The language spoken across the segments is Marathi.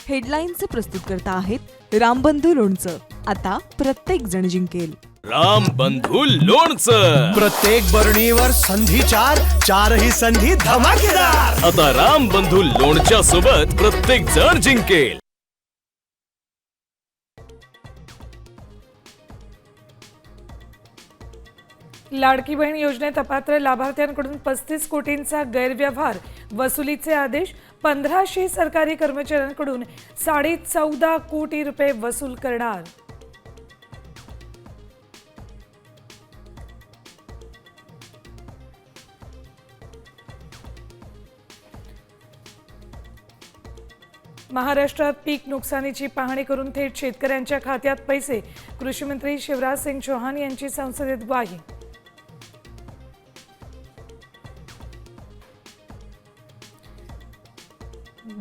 हेडलाईनचे प्रस्तुत करता आहेत रामबंधू लोणचं. आता प्रत्येक जण जिंकेल. रामबंधू लोणचं. प्रत्येक बरणीवर संधी चार, चारही संधी धमाकेदार. आता रामबंधू लोणच्या सोबत प्रत्येक जण जिंकेल. लाडकी बहीण योजनेत अपात्र लाभार्थ्यांकडून 35 कोटींचा गैरव्यवहार, वसुलीचे आदेश. 1500 सरकारी कर्मचाऱ्यांकडून 14.5 कोटी रुपये वसूल करणार. महाराष्ट्रात पीक नुकसानीची पाहणी करून थेट शेतकऱ्यांच्या खात्यात पैसे, कृषी मंत्री शिवराज सिंग चौहान यांची संसदेत ग्वाही.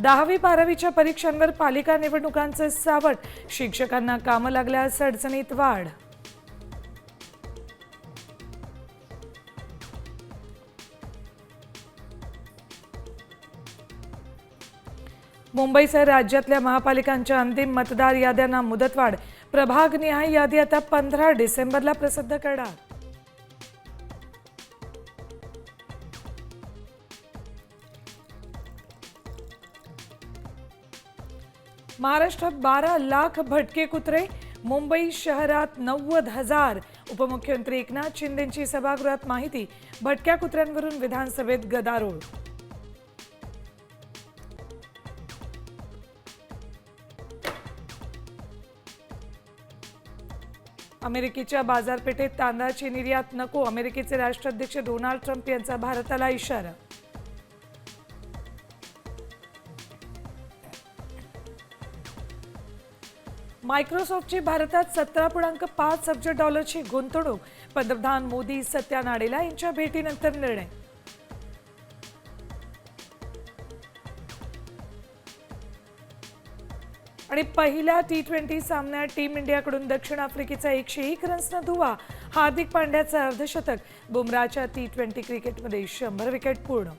दहावी बारावीच्या परीक्षांवर पालिका निवडणुकांचे सावट, शिक्षकांना कामं लागल्यास अडचणीत वाढ. मुंबईसह राज्यातल्या महापालिकांच्या अंतिम मतदार याद्यांना मुदतवाढ. प्रभागनिहाय यादी आता 15 डिसेंबरला प्रसिद्ध करणार. महाराष्ट्रात 12 लाख भटके कुत्रे, मुंबई शहरात 90,000. उपमुख्यमंत्री एकनाथ शिंदेंची सभागृहात माहिती. भटक्या कुत्र्यांवरून विधानसभेत गदारोळ. अमेरिकेच्या बाजारपेठेत तांदळाची निर्यात नको, अमेरिकेचे राष्ट्राध्यक्ष डोनाल्ड ट्रम्प यांचा भारताला इशारा. मायक्रोसॉफ्टची भारतात 17.5 अब्ज डॉलरची गुंतवणूक. पंतप्रधान मोदी, सत्या नाडेला यांच्या भेटीनंतर निर्णय. आणि पहिल्या T20 सामन्यात टीम इंडियाकडून दक्षिण आफ्रिकेचा 101 रन्सनं धुव्वा. हार्दिक पांड्याचं अर्धशतक. बुमराहच्या T20 क्रिकेटमध्ये 100 विकेट पूर्ण.